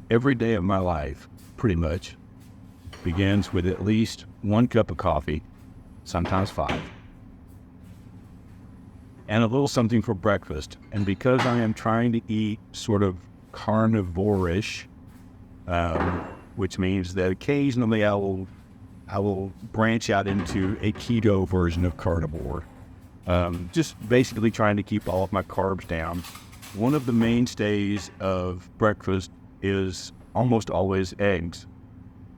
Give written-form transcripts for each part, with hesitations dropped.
Every day of my life, pretty much, begins with at least 1 cup of coffee, sometimes 5, and a little something for breakfast. And because I am trying to eat sort of carnivore-ish, which means that occasionally I will branch out into a keto version of carnivore. Just basically trying to keep all of my carbs down. One of the mainstays of breakfast is almost always eggs,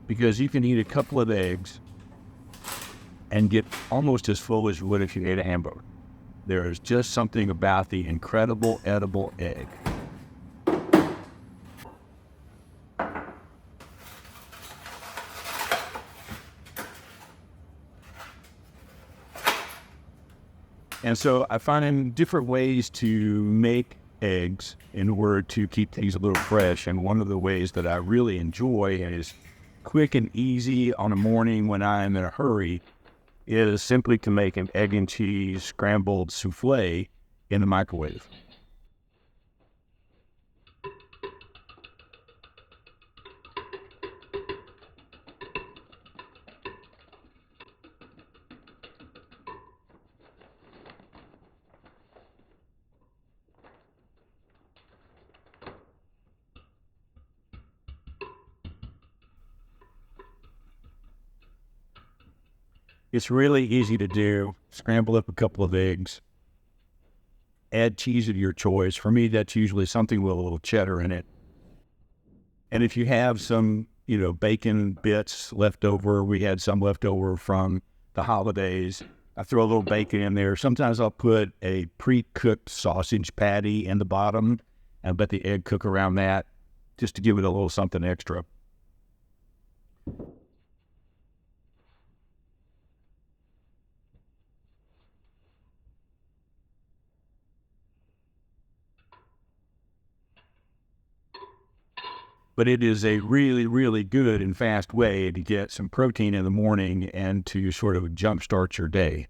because you can eat a couple of eggs and get almost as full as you would if you ate a hamburger. There is just something about the incredible edible egg. And so I find different ways to make eggs in order to keep things a little fresh. And one of the ways that I really enjoy and is quick and easy on a morning when I'm in a hurry is simply to make an egg and cheese scrambled souffle in the microwave. It's really easy to do. Scramble up a couple of eggs, add cheese of your choice. For me, that's usually something with a little cheddar in it. And if you have some, bacon bits left over, we had some left over from the holidays, I throw a little bacon in there. Sometimes I'll put a pre-cooked sausage patty in the bottom and let the egg cook around that just to give it a little something extra. But it is a really, really good and fast way to get some protein in the morning and to sort of jumpstart your day.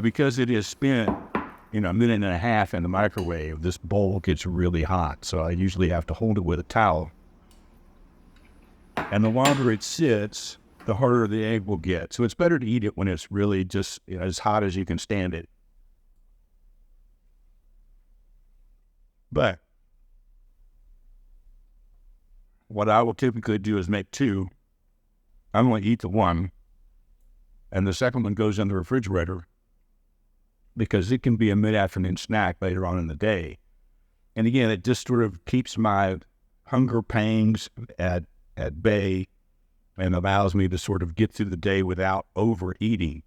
Because it is spent, a minute and a half in the microwave, this bowl gets really hot. So I usually have to hold it with a towel. And the longer it sits, the harder the egg will get. So it's better to eat it when it's really just as hot as you can stand it. But what I will typically do is make 2. I'm going to eat the one, and the second one goes in the refrigerator, because it can be a mid-afternoon snack later on in the day. And again, it just sort of keeps my hunger pangs at bay and allows me to sort of get through the day without overeating.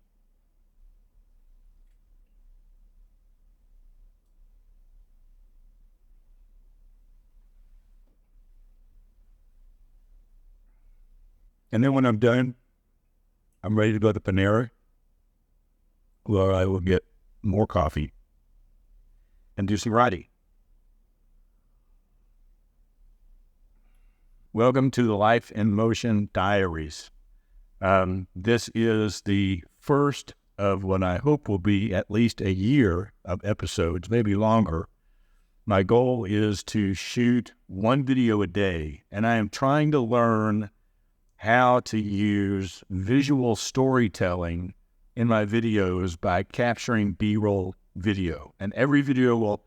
And then when I'm done, I'm ready to go to Panera, where I will get more coffee and do some writing. Welcome to the Life in Motion Diaries. This is the first of what I hope will be at least a year of episodes, maybe longer. My goal is to shoot 1 video a day, and I am trying to learn how to use visual storytelling in my videos by capturing B-roll video. And every video will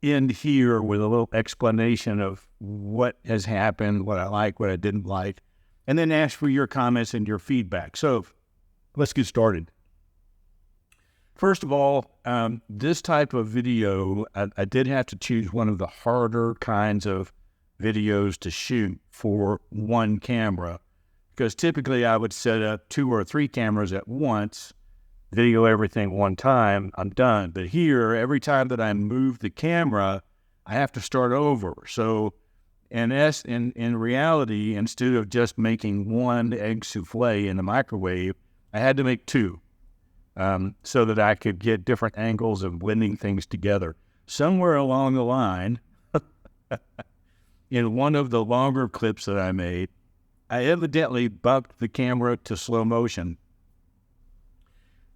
end here with a little explanation of what has happened, what I like, what I didn't like, and then ask for your comments and your feedback. So let's get started. First of all, this type of video, I did have to choose one of the harder kinds of videos to shoot for one camera, because typically I would set up 2 or 3 cameras at once video everything one time, I'm done. But here, every time that I move the camera, I have to start over. So in reality, instead of just making one egg souffle in the microwave, I had to make two, so that I could get different angles of blending things together. Somewhere along the line, in one of the longer clips that I made, I evidently bumped the camera to slow motion.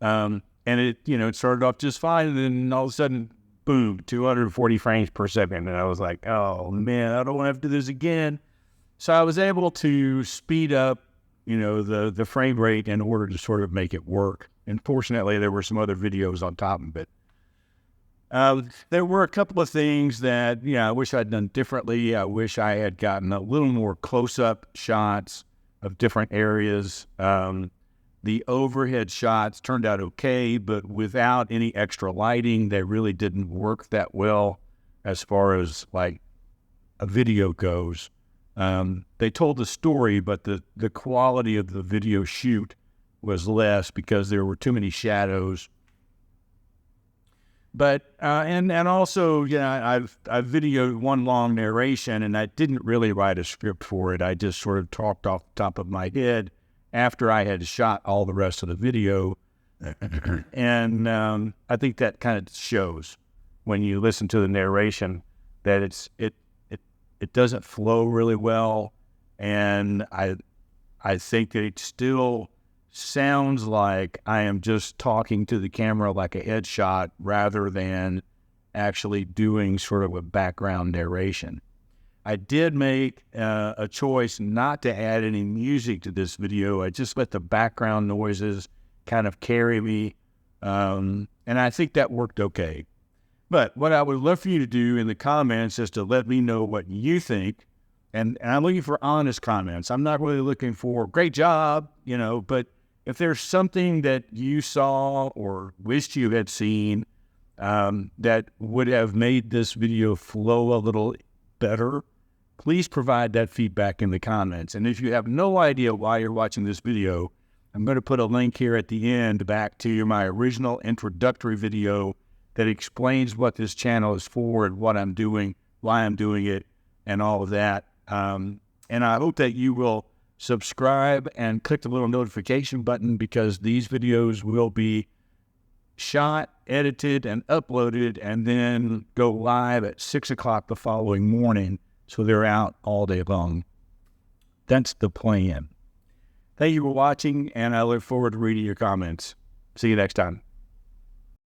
And it started off just fine, and then all of a sudden, boom, 240 frames per second. And I was like, oh man, I don't want to have to do this again. So I was able to speed up, the frame rate in order to sort of make it work. And fortunately, there were some other videos on top of it. There were a couple of things that, I wish I'd done differently. I wish I had gotten a little more close-up shots of different areas. The overhead shots turned out okay, but without any extra lighting, they really didn't work that well as far as like a video goes. They told the story, but the quality of the video shoot was less because there were too many shadows. But and also, I've videoed one long narration, and I didn't really write a script for it. I just sort of talked off the top of my head after I had shot all the rest of the video. And I think that kind of shows when you listen to the narration that it doesn't flow really well, and I think that it still sounds like I am just talking to the camera like a headshot rather than actually doing sort of a background narration. I did make a choice not to add any music to this video. I just let the background noises kind of carry me, and I think that worked okay. But what I would love for you to do in the comments is to let me know what you think, and I'm looking for honest comments. I'm not really looking for great job, but if there's something that you saw or wished you had seen that would have made this video flow a little better, please provide that feedback in the comments. And if you have no idea why you're watching this video, I'm going to put a link here at the end back to my original introductory video that explains what this channel is for and what I'm doing, why I'm doing it, and all of that. And I hope that you will subscribe and click the little notification button, because these videos will be shot, edited, and uploaded, and then go live at 6 o'clock the following morning. So they're out all day long. That's the plan. Thank you for watching, and I look forward to reading your comments. See you next time.